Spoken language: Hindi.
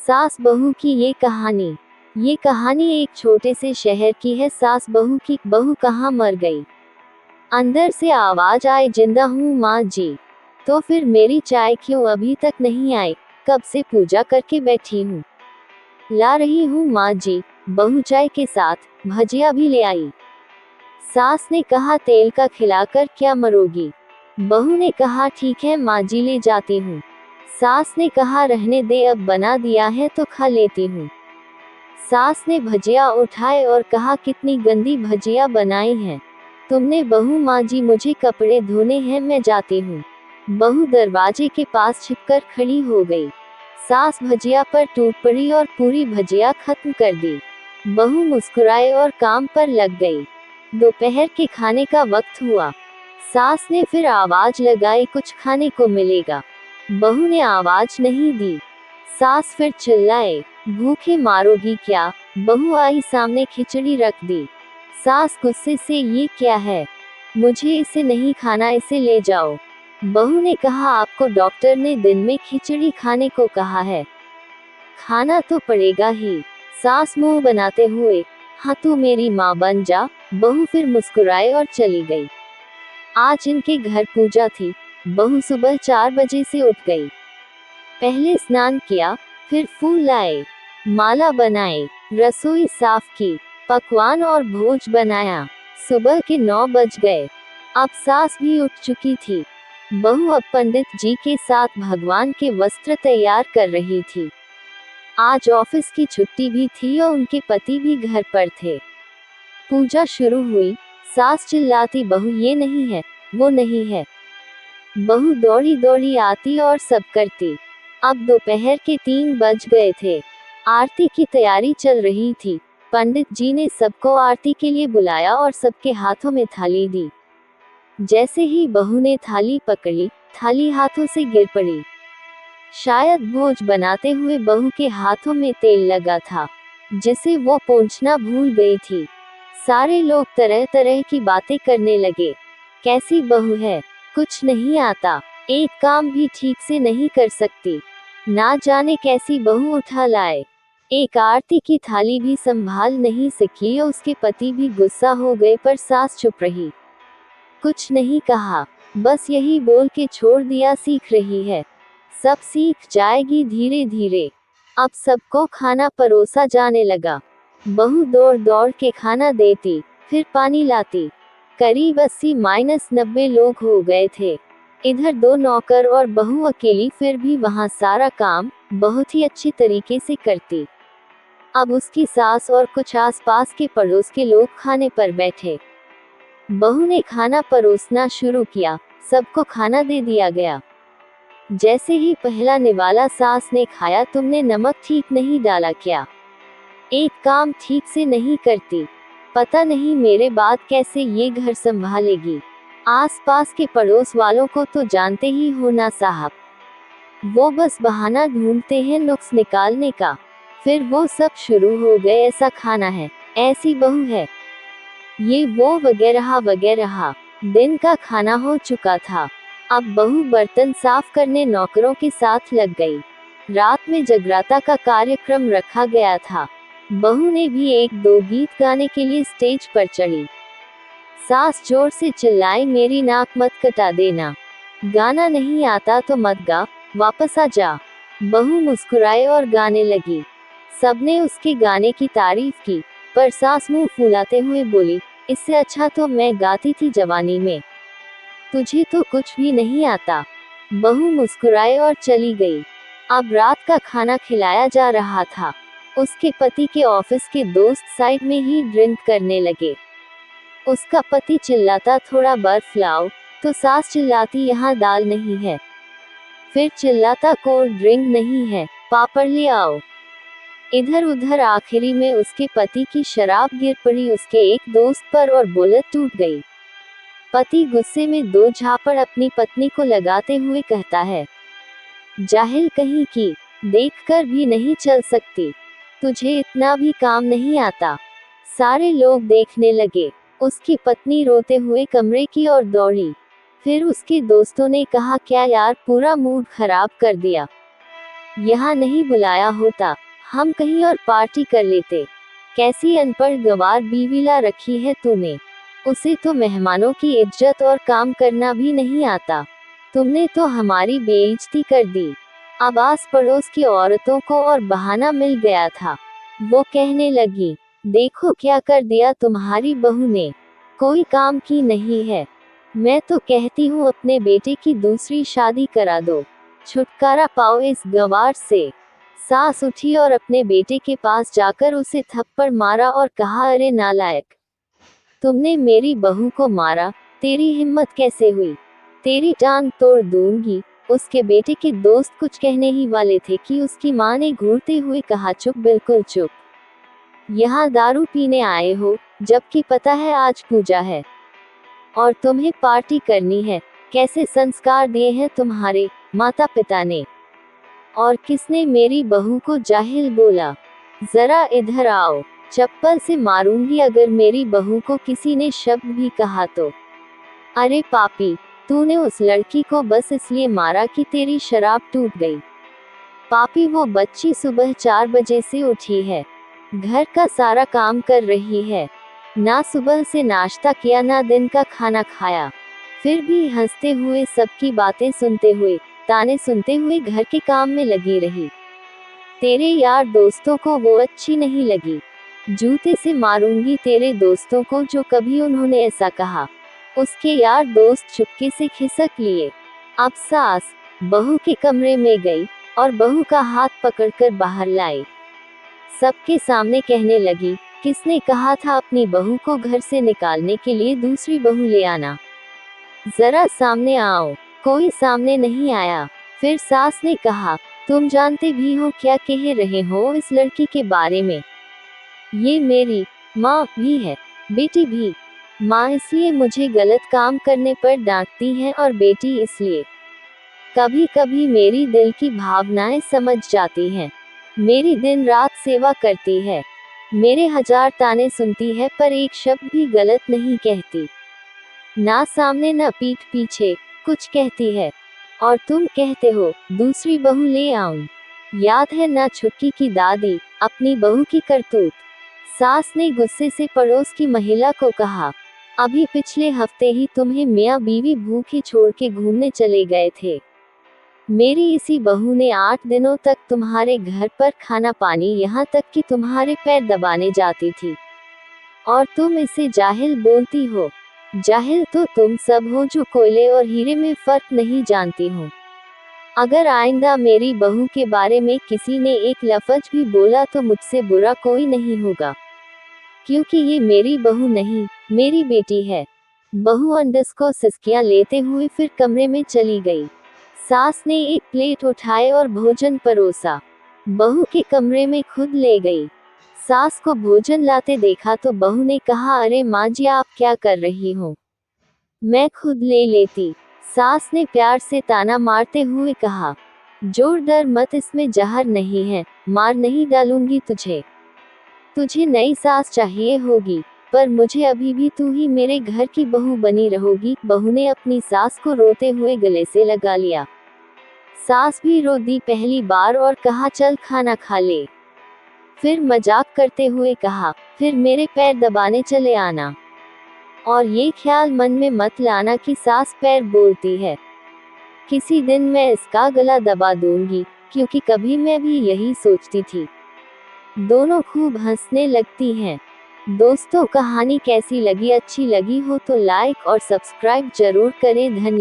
सास बहू की ये कहानी। ये कहानी एक छोटे से शहर की है। सास बहू की। बहू कहाँ मर गई? अंदर से आवाज आई, जिंदा हूँ माँ जी। तो फिर मेरी चाय क्यों अभी तक नहीं आई? कब से पूजा करके बैठी हूँ। ला रही हूँ माँ जी। बहू चाय के साथ भजिया भी ले आई। सास ने कहा, तेल का खिलाकर क्या मरोगी? बहू ने कहा, ठीक है माँ जी, ले जाती हूँ। सास ने कहा, रहने दे, अब बना दिया है तो खा लेती हूँ। सास ने भजिया उठाए और कहा, कितनी गंदी भजिया बनाई हैं तुमने बहू। माँ जी, मुझे कपड़े धोने हैं, मैं जाती हूँ। बहू दरवाजे के पास छिपकर खड़ी हो गई। सास भजिया पर टूट पड़ी और पूरी भजिया खत्म कर दी। बहू मुस्कुराए और काम पर लग गई। दोपहर के खाने का वक्त हुआ। सास ने फिर आवाज लगाई, कुछ खाने को मिलेगा? बहू ने आवाज नहीं दी। सास फिर चिल्लाए, भूखे मारोगी क्या? बहू आई सामने, खिचड़ी रख दी। सास गुस्से से, ये क्या है? मुझे इसे नहीं खाना, इसे ले जाओ। बहू ने कहा, आपको डॉक्टर ने दिन में खिचड़ी खाने को कहा है, खाना तो पड़ेगा ही। सास मुंह बनाते हुए, हाँ तू मेरी माँ बन जा। बहू फिर मुस्कुराए और चली गई। आज इनके घर पूजा थी। बहू सुबह 4 बजे से उठ गई। पहले स्नान किया, फिर फूल लाए, माला बनाए, रसोई साफ की, पकवान और भोज बनाया। सुबह के 9 बज गए। अब सास भी उठ चुकी थी। बहू अब पंडित जी के साथ भगवान के वस्त्र तैयार कर रही थी। आज ऑफिस की छुट्टी भी थी और उनके पति भी घर पर थे। पूजा शुरू हुई। सास चिल्लाती, बहू ये नहीं है, वो नहीं है। बहू दौड़ी दौड़ी आती और सब करती। अब दोपहर के 3 बज गए थे। आरती की तैयारी चल रही थी। पंडित जी ने सबको आरती के लिए बुलाया और सबके हाथों में थाली दी। जैसे ही बहू ने थाली पकड़ी, थाली हाथों से गिर पड़ी। शायद भोज बनाते हुए बहू के हाथों में तेल लगा था, जिसे वो पोंछना भूल गई थी। सारे लोग तरह तरह की बातें करने लगे। कैसी बहू है, कुछ नहीं आता, एक काम भी ठीक से नहीं कर सकती, ना जाने कैसी बहू उठा लाए। एक आरती की थाली भी संभाल नहीं सकी और उसके पति भी गुस्सा हो गए, पर सास चुप रही, कुछ नहीं कहा, बस यही बोल के छोड़ दिया, सीख रही है, सब सीख जाएगी धीरे धीरे। अब सबको खाना परोसा जाने लगा। बहू दौड़ दौड़ के खाना देती, फिर पानी लाती। करीब 80-90 लोग हो गए थे। इधर 2 नौकर और बहू अकेली, फिर भी वहाँ सारा काम बहुत ही अच्छी तरीके से करती। अब उसकी सास और कुछ आसपास के पड़ोस के लोग खाने पर बैठे। बहू ने खाना परोसना शुरू किया। सबको खाना दे दिया गया। जैसे ही पहला निवाला सास ने खाया, तुमने नमक ठीक नहीं डाला क्या? एक काम ठीक से नहीं करती, पता नहीं मेरे बाद कैसे ये घर संभालेगी। आसपास के पड़ोस वालों को तो जानते ही हो ना साहब, वो बस बहाना ढूंढते हैं नुक्स निकालने का। फिर वो सब शुरू हो गए, ऐसा खाना है, ऐसी बहू है, ये वो वगैरह वगैरह। दिन का खाना हो चुका था। अब बहू बर्तन साफ करने नौकरों के साथ लग गई। रात में जगराता का कार्यक्रम रखा गया था। बहू ने भी 1-2 गीत गाने के लिए स्टेज पर चढ़ी। सास जोर से चिल्लाई, मेरी नाक मत कटा देना, गाना नहीं आता तो मत गा, वापस आ जा। बहू मुस्कुराए और गाने लगी। सबने उसके गाने की तारीफ की, पर सास मुंह फुलाते हुए बोली, इससे अच्छा तो मैं गाती थी जवानी में, तुझे तो कुछ भी नहीं आता। बहू मुस्कुराए और चली गई। अब रात का खाना खिलाया जा रहा था। उसके पति के ऑफिस के दोस्त साइड में ही ड्रिंक करने लगे। उसका पति चिल्लाता, थोड़ा बर्फ लाओ, तो सास चिल्लाती, यहाँ दाल नहीं है। फिर चिल्लाता, कोल्ड ड्रिंक नहीं है, पापड़ ले आओ। इधर उधर आखिरी में उसके पति की शराब गिर पड़ी उसके एक दोस्त पर और बुलेट टूट गई। पति गुस्से में 2 झापड़ अपनी पत्नी को लगाते हुए कहता है, जाहिल कहीं की, देखकर भी नहीं चल सकती, तुझे इतना भी काम नहीं आता। सारे लोग देखने लगे। उसकी पत्नी रोते हुए कमरे की ओर दौड़ी। फिर उसके दोस्तों ने कहा, क्या यार, पूरा मूड खराब कर दिया। यहाँ नहीं बुलाया होता, हम कहीं और पार्टी कर लेते। कैसी अनपढ़ गंवार बीवी ला रखी है तूने। उसे तो मेहमानों की इज्जत और काम करना भी नहीं आता। तुमने तो हमारी बेइज्जती कर दी। अब आस पड़ोस की औरतों को और बहाना मिल गया था। वो कहने लगी, देखो क्या कर दिया तुम्हारी बहू ने, कोई काम की नहीं है। मैं तो कहती हूँ अपने बेटे की दूसरी शादी करा दो, छुटकारा पाओ इस गंवार से। सास उठी और अपने बेटे के पास जाकर उसे थप्पड़ मारा और कहा, अरे नालायक, तुमने मेरी बहू को मारा, तेरी हिम्मत कैसे हुई, तेरी टांग तोड़ दूंगी। उसके बेटे के दोस्त कुछ कहने ही वाले थे कि उसकी मां ने घूरते हुए कहा, चुप, बिल्कुल चुप। यहाँ दारू पीने आए हो, जबकि पता है आज पूजा है और तुम्हें पार्टी करनी है। कैसे संस्कार दिए हैं तुम्हारे माता पिता ने। और किसने मेरी बहू को जाहिल बोला। जरा इधर आओ, चप्पल से मारूंगी अगर मेरी बहू को किसी ने शब्द भी कहा तो। अरे पापी, तूने उस लड़की को बस इसलिए मारा कि तेरी शराब टूट गई। पापी, वो बच्ची सुबह 4 बजे से उठी है, घर का सारा काम कर रही है, ना सुबह से नाश्ता किया ना दिन का खाना खाया, फिर भी हंसते हुए सबकी बातें सुनते हुए, ताने सुनते हुए घर के काम में लगी रही। तेरे यार दोस्तों को वो अच्छी नहीं लगी। जूते से मारूंगी तेरे दोस्तों को जो कभी उन्होंने ऐसा कहा। उसके यार दोस्त चुपके से खिसक लिए। अब सास बहू के कमरे में गई और बहू का हाथ पकड़कर बाहर लाई। सबके सामने कहने लगी, किसने कहा था अपनी बहू को घर से निकालने के लिए दूसरी बहू ले आना। जरा सामने आओ। कोई सामने नहीं आया। फिर सास ने कहा, तुम जानते भी हो क्या कह रहे हो इस लड़की के बारे में। ये मेरी माँ भी है, बेटी भी। माँ इसलिए मुझे गलत काम करने पर डांटती है और बेटी इसलिए। कभी कभी मेरी दिल की भावनाएं समझ जाती हैं। मेरी दिन रात सेवा करती है, मेरे 1000 ताने सुनती है पर एक शब्द भी गलत नहीं कहती। ना सामने ना पीठ पीछे कुछ कहती है। और तुम कहते हो दूसरी बहू ले आऊं। याद है ना छुटकी की दादी, अपनी बहू की करतूत। सास ने गुस्से से पड़ोस की महिला को कहा, अभी पिछले हफ्ते ही तुम्हें मियाँ बीवी भूखे छोड़ के घूमने चले गए थे। मेरी इसी बहू ने 8 दिनों तक तुम्हारे घर पर खाना पानी, यहाँ तक कि तुम्हारे पैर दबाने जाती थी। और तुम इसे जाहिल बोलती हो। जाहिल तो तुम सब हो जो कोयले और हीरे में फर्क नहीं जानती हो। अगर आइंदा मेरी बहू के बारे में किसी ने एक लफ्ज भी बोला तो मुझसे बुरा कोई नहीं होगा, क्योंकि ये मेरी बहू नहीं, मेरी बेटी है। बहू अंडस को सिसकियां लेते हुए फिर कमरे में चली गई। सास ने एक प्लेट उठाए और भोजन परोसा, बहू के कमरे में खुद ले गई। सास को भोजन लाते देखा तो बहू ने कहा, अरे माँ जी, आप क्या कर रही हो, मैं खुद ले लेती। सास ने प्यार से ताना मारते हुए कहा, जोर डर मत, इसमें जहर नहीं है, मार नहीं डालूंगी तुझे। तुझे नई सास चाहिए होगी, पर मुझे अभी भी तू ही मेरे घर की बहू बनी रहोगी। बहू ने अपनी सास को रोते हुए गले से लगा लिया। सास भी रो दी पहली बार और कहा, चल खाना खा ले। फिर मजाक करते हुए कहा, फिर मेरे पैर दबाने चले आना। और ये ख्याल मन में मत लाना कि सास पैर बोलती है। किसी दिन मैं इसका गला दबा दूंगी, क्योंकि कभी मैं भी यही सोचती थी। दोनों खूब हंसने लगती हैं। दोस्तों, कहानी कैसी लगी? अच्छी लगी हो तो लाइक और सब्सक्राइब जरूर करें। धन्यवाद।